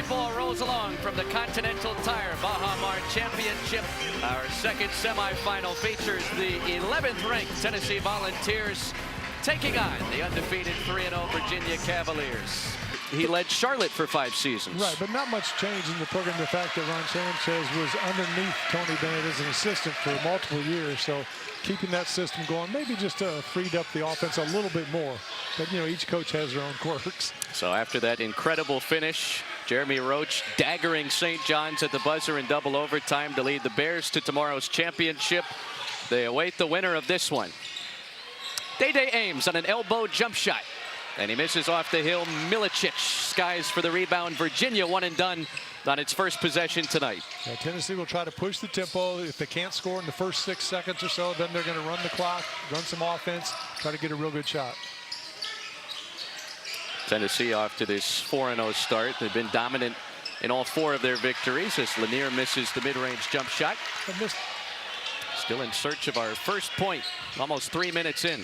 basketball rolls along from the Continental Tire Baha Mar Championship. Our second semifinal features the 11th ranked Tennessee Volunteers taking on the undefeated 3-0 Virginia Cavaliers. He led Charlotte for 5 seasons. Right, but not much change in the program. The fact that Ron Sanchez was underneath Tony Bennett as an assistant for multiple years, so keeping that system going, maybe just freed up the offense a little bit more. But, you know, each coach has their own quirks. So after that incredible finish, Jeremy Roach daggering St. John's at the buzzer in double overtime to lead the Bears to tomorrow's championship. They await the winner of this one. Day-Day Ames on an elbow jump shot. And he misses off the hill. Milicic skies for the rebound. Virginia one and done on its first possession tonight. Yeah, Tennessee will try to push the tempo. If they can't score in the first 6 seconds or so, then they're going to run the clock, run some offense, try to get a real good shot. Tennessee off to this 4-0 start. They've been dominant in all 4 of their victories as Lanier misses the mid-range jump shot. Still in search of our first point, almost 3 minutes in.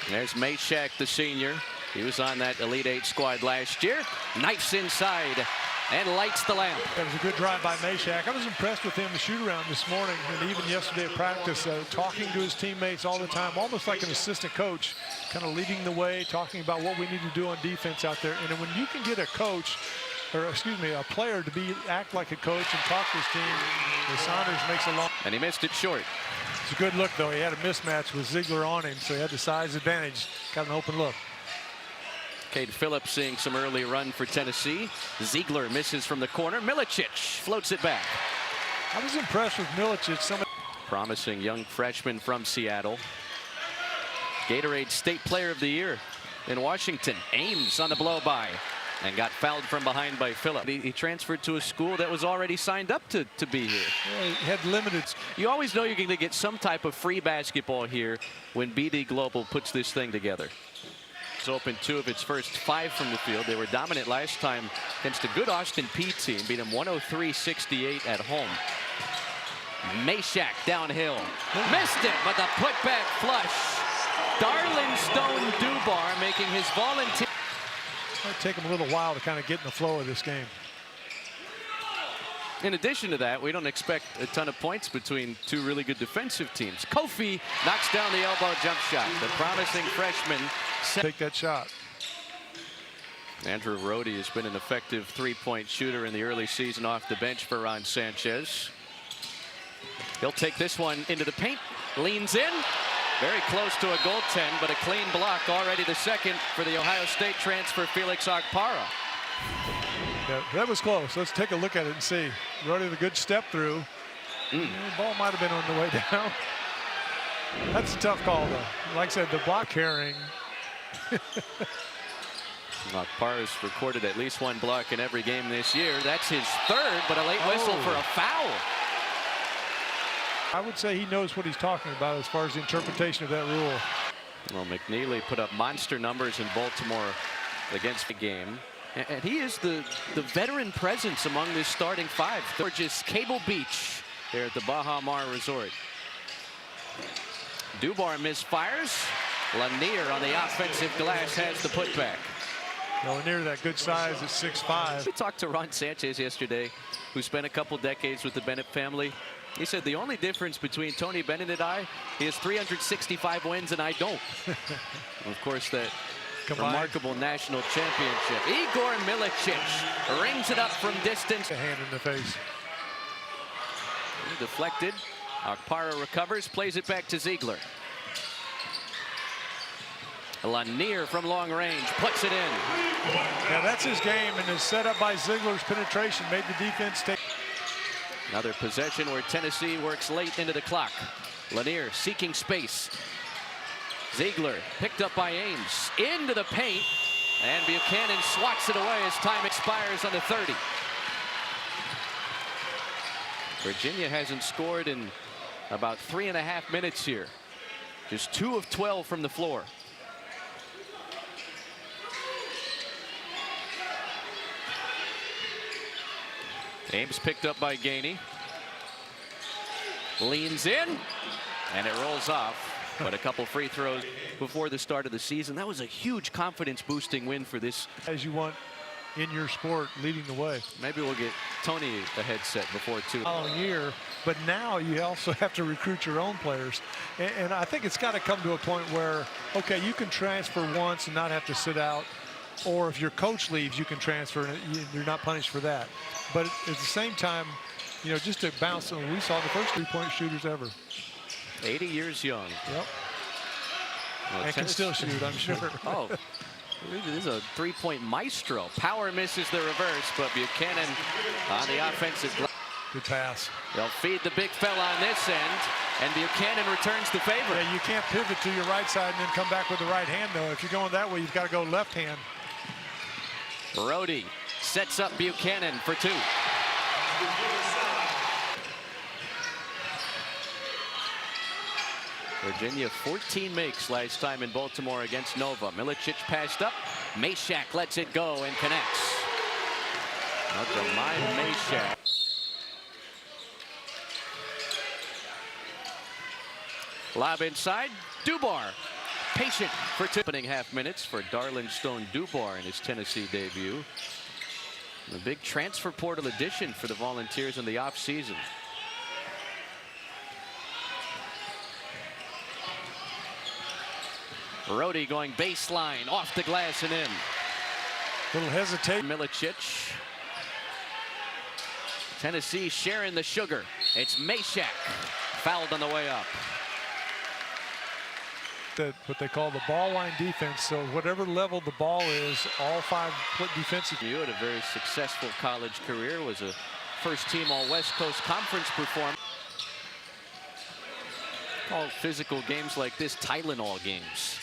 There's Mashack, the senior. He was on that Elite 8 squad last year. Knifes inside and lights the lamp. That was a good drive by Mashack. I was impressed with him the shoot-around this morning and even yesterday at practice, talking to his teammates all the time, almost like an assistant coach, kind of leading the way, talking about what we need to do on defense out there. And when you can get a coach, or excuse me, a player to act like a coach and talk to his team, Saunders makes a long. And he missed it short. It's a good look, though. He had a mismatch with Ziegler on him, so he had the size advantage. Got an open look. Cade Phillips seeing some early run for Tennessee. Ziegler misses from the corner. Milicic floats it back. I was impressed with Milicic. Promising young freshman from Seattle. Gatorade State Player of the Year in Washington. Ames on the blow-by. And got fouled from behind by Phillips. He transferred to a school that was already signed up to be here. Yeah, he had limited. You always know you're going to get some type of free basketball here when BD Global puts this thing together. It's opened 2 of its first 5 from the field. They were dominant last time against a good Austin Peay team. Beat them 103-68 at home. Mashack downhill. Missed it, but the putback flush. Darlin Stone Dubar making his volunteer. It'll take him a little while to kind of get in the flow of this game. In addition to that, we don't expect a ton of points between 2 really good defensive teams. Kofi knocks down the elbow jump shot. The promising freshman. Take that shot. Andrew Rohde has been an effective 3-point shooter in the early season off the bench for Ron Sanchez. He'll take this one into the paint. Leans in. Very close to a goaltend, but a clean block. Already the second for the Ohio State transfer, Felix Okpara. Yeah, that was close. Let's take a look at it and see. Rohde with a good step through. The ball might have been on the way down. That's a tough call, though. Like I said, the block carrying. Okpara's recorded at least 1 block in every game this year. That's his 3rd, but a late whistle for a foul. I would say he knows what he's talking about as far as the interpretation of that rule. Well, McNeely put up monster numbers in Baltimore against the game. And he is the veteran presence among this starting 5. Gorgeous Cable Beach here at the Baha Mar Resort. Dubar misfires. Lanier on the offensive glass has the putback. Lanier, that good size at 6'5". We talked to Ron Sanchez yesterday, who spent a couple decades with the Bennett family. He said the only difference between Tony Bennett and I, he has 365 wins and I don't. Of course, that remarkable national championship. Igor Milicic rings it up from distance. A hand in the face. He deflected. Okpara recovers, plays it back to Ziegler. Lanier from long range puts it in. Yeah, that's his game, and is set up by Ziegler's penetration made the defense take. Another possession where Tennessee works late into the clock. Lanier seeking space. Ziegler picked up by Ames into the paint, and Buchanan swats it away as time expires on the 30. Virginia hasn't scored in about 3.5 minutes here. Just 2 of 12 from the floor. Ames picked up by Gainey. Leans in, and it rolls off. But a couple free throws before the start of the season. That was a huge confidence-boosting win for this. As you want in your sport, leading the way. Maybe we'll get Tony a headset before two. Following year, but now you also have to recruit your own players. And I think it's got to come to a point where, okay, you can transfer once and not have to sit out. Or if your coach leaves, you can transfer and you're not punished for that. But at the same time, you know, just to bounce, we saw the first three-point shooters ever. 80 years young. Yep. Well, and can still shoot, I'm sure. Oh, this is a three-point maestro. Power misses the reverse, but Buchanan on the offensive. Good pass. They'll feed the big fella on this end, and Buchanan returns the favor. Yeah, you can't pivot to your right side and then come back with the right hand, though. If you're going that way, you've got to go left hand. Brody sets up Buchanan for two. Virginia 14 makes last time in Baltimore against Nova. Milicic passed up. Mashack lets it go and connects. Now Jeremiah Mashack. Lob inside. Dubar patient for two. Opening half minutes for Darlin Stone Dubar in his Tennessee debut. A big transfer portal addition for the Volunteers in the offseason. Brody going baseline, off the glass and in. Little hesitate. Milicic. Tennessee sharing the sugar. It's Mashack. Fouled on the way up. What they call the ball line defense. So whatever level the ball is, all five defensive. You had a very successful college career. Was a first-team All-West Coast Conference performer. All physical games like this Tylenol games.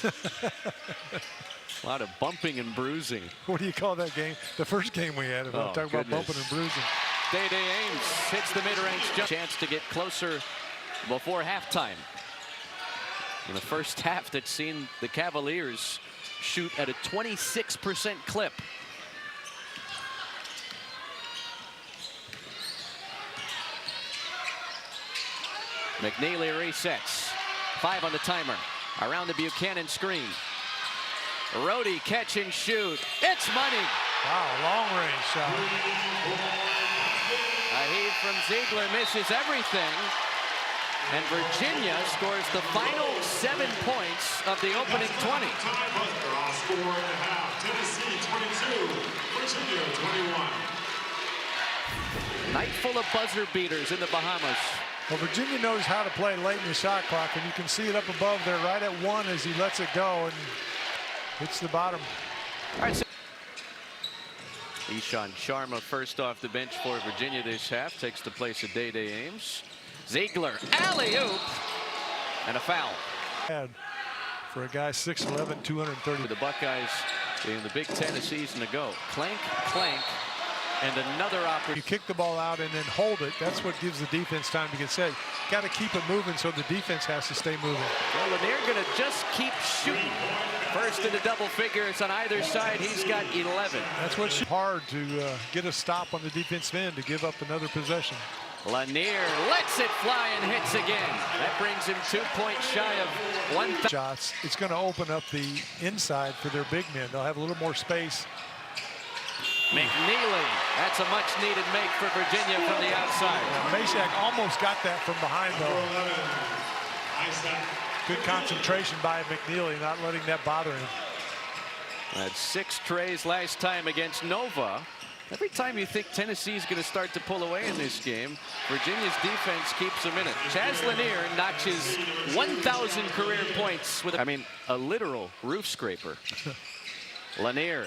A lot of bumping and bruising. What do you call that game? The first game we had. Talk about bumping and bruising. Day Ames hits the mid-range jump. Chance to get closer before halftime. In the first half, that's seen the Cavaliers shoot at a 26% clip. McNeely resets. 5 on the timer. Around the Buchanan screen. Brody catch and shoot. It's money. Wow, long range shot. A heave from Ziegler misses everything. And Virginia scores the final 7 points of the opening 20. Tennessee 22, Virginia 21. Night full of buzzer beaters in the Bahamas. Well, Virginia knows how to play late in the shot clock, and you can see it up above there right at 1 as he lets it go and hits the bottom. All right, so Ishan Sharma first off the bench for Virginia this half, takes the place of Day Ames. Ziegler, alley-oop, and a foul. For a guy 6'11", 230. The Buckeyes in the Big Ten a season ago. Clank, clank, and another opportunity. You kick the ball out and then hold it. That's what gives the defense time to get set. Got to keep it moving so the defense has to stay moving. Well, Lanier going to just keep shooting. First in the double figures on either side. He's got 11. That's what's hard to get a stop on the defensive end to give up another possession. Lanier lets it fly and hits again. That brings him 2 points shy of 1,000 shots. It's going to open up the inside for their big men. They'll have a little more space. McNeely, that's a much needed make for Virginia from the outside. Yeah, Mashack almost got that from behind though. Good concentration by McNeely, not letting that bother him. Had 6 trays last time against Nova. Every time you think Tennessee's going to start to pull away in this game, Virginia's defense keeps them in it. Chaz Lanier notches 1,000 career points with, a literal roof scraper. Lanier.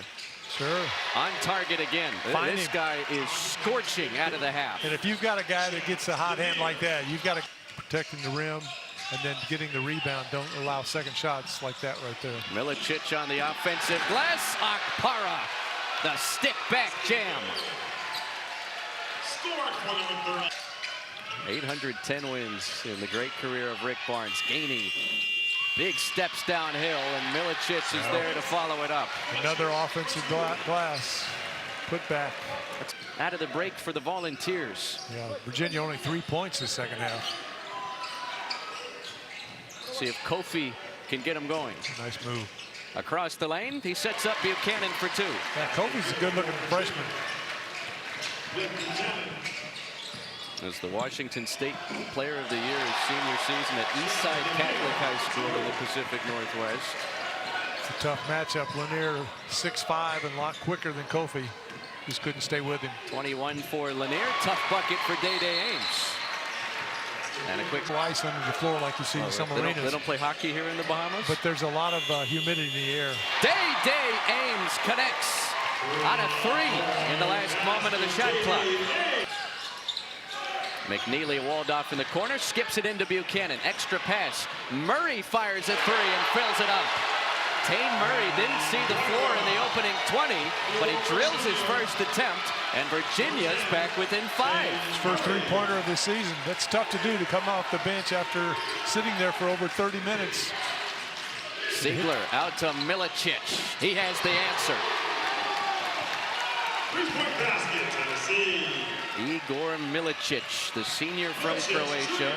Sure. On target again. This guy is scorching out of the half. And if you've got a guy that gets a hot hand like that, you've got to protecting the rim and then getting the rebound. Don't allow second shots like that right there. Milicic on the offensive glass. Okpara, the stick back jam. 810 wins in the great career of Rick Barnes. Gainey, big steps downhill, and Milicic is there to follow it up. Another offensive glass put back. Out of the break for the Volunteers. Yeah, Virginia only 3 points the second half. See if Kofi can get him going. Nice move. Across the lane, he sets up Buchanan for 2. Yeah, Kofi's a good-looking freshman. As the Washington State Player of the Year his senior season at Eastside Catholic High School in the Pacific Northwest. It's a tough matchup. Lanier 6'5" and a lot quicker than Kofi. Just couldn't stay with him. 21 for Lanier. Tough bucket for Day-Day Ames. And a quick Ice under the floor like you see in some arenas. They don't play hockey here in the Bahamas? But there's a lot of humidity in the air. Day-Day Ames connects on a 3 in the last moment of the shot clock. McNeely walled off in the corner, skips it into Buchanan. Extra pass. Murray fires a 3 and fills it up. Tane Murray didn't see the floor in the opening 20, but he drills his first attempt, and Virginia's back within 5. His first three-pointer of the season. That's tough to do, to come off the bench after sitting there for over 30 minutes. Ziegler out to Milicic. He has the answer. 3-point basket, Tennessee. Igor Milicic, the senior from Croatia.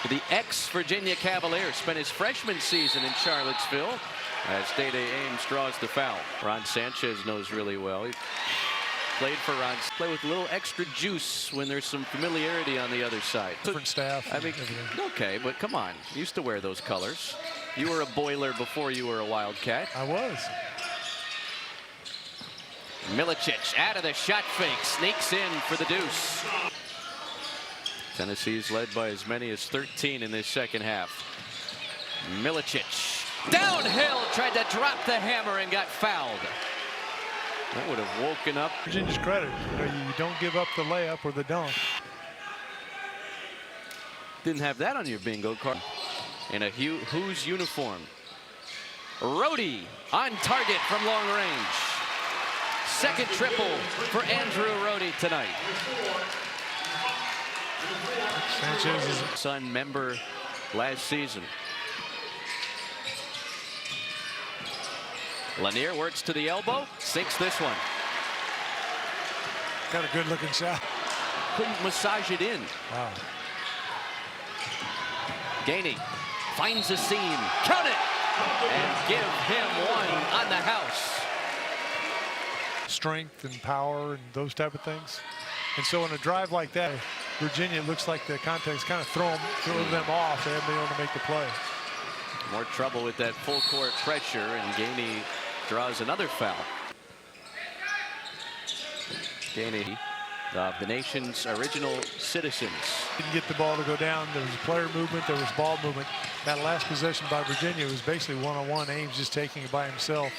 The ex-Virginia Cavalier spent his freshman season in Charlottesville as Day-Day Ames draws the foul. Ron Sanchez knows really well. He played for Ron. Play with a little extra juice when there's some familiarity on the other side. Different staff. I mean, okay, but come on. Used to wear those colors. You were a Boiler before you were a Wildcat. I was. Milicic out of the shot fake, sneaks in for the deuce. Tennessee's led by as many as 13 in this second half. Milicic downhill, tried to drop the hammer and got fouled. That would have woken up Virginia's credit. You don't give up the layup or the dunk. Didn't have that on your bingo card. In a Who's uniform. Rhodey on target from long range. Second triple for Andrew Rhodey tonight. Sanchez is Sun member last season. Lanier works to the elbow, sinks this one. got a good looking shot. Couldn't massage it in. Wow. Gainey finds a seam, count it, and give him one on the house. Strength and power and those type of things. And so in a drive like that, Virginia looks like the contacts kind of throw them off. They haven't been able to make the play. More trouble with that full court pressure, and Gainey draws another foul. Gainey, the nation's original citizens. Didn't get the ball to go down. There was player movement. There was ball movement. That last possession by Virginia was basically one-on-one. Ames just taking it by himself.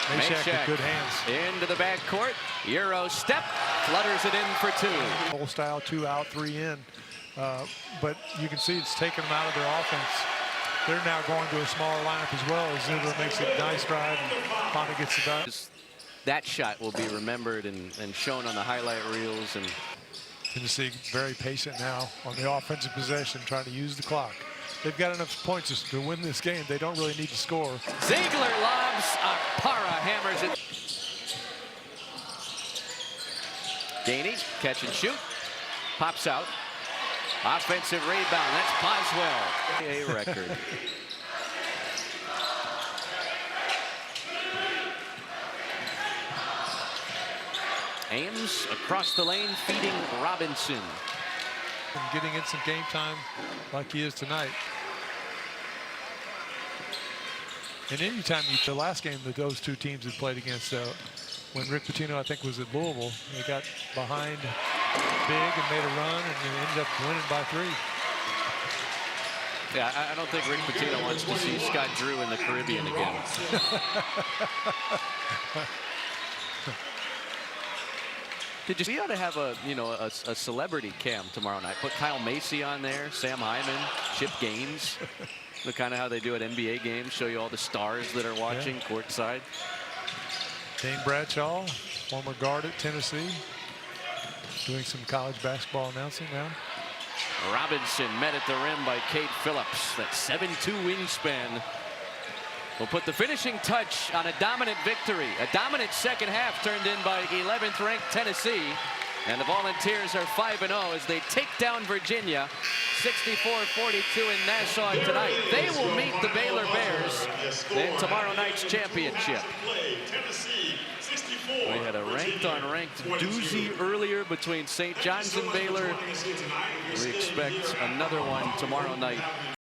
Meshack with good hands. Into the backcourt. Euro step. Flutters it in for 2. Old style, 2 out, 3 in. But you can see it's taken them out of their offense. They're now going to a smaller lineup as well, as Ziegler makes a nice drive and Fonda gets the dunk. That shot will be remembered and shown on the highlight reels. And Tennessee very patient now on the offensive possession, trying to use the clock. They've got enough points to win this game. They don't really need to score. Ziegler lobs. Akpara hammers it. Gainey, catch and shoot. Pops out. Offensive rebound. That's Boswell. A record. Ames across the lane, feeding Robinson. And getting in some game time like he is tonight. And anytime the last game that those two teams had played against, when Rick Pitino, I think, was at Louisville, they got behind big and made a run and ended up winning by 3. Yeah, I don't think Rick Pitino wants to see Scott Drew in the Caribbean again. We ought to have a celebrity cam tomorrow night. Put Kyle Macy on there, Sam Hyman, Chip Gaines. The kind of how they do at NBA games, show you all the stars that are watching courtside. Dane Bradshaw, former guard at Tennessee, doing some college basketball announcing now. Robinson met at the rim by Kate Phillips. That 7'2" wingspan will put the finishing touch on a dominant victory. A dominant second half turned in by 11th ranked Tennessee. And the Volunteers are 5-0 as they take down Virginia 64-42 in Nassau tonight. They will meet the Baylor Bears in tomorrow night's championship. We had a ranked-on-ranked doozy earlier between St. John's and Baylor. We expect another one tomorrow night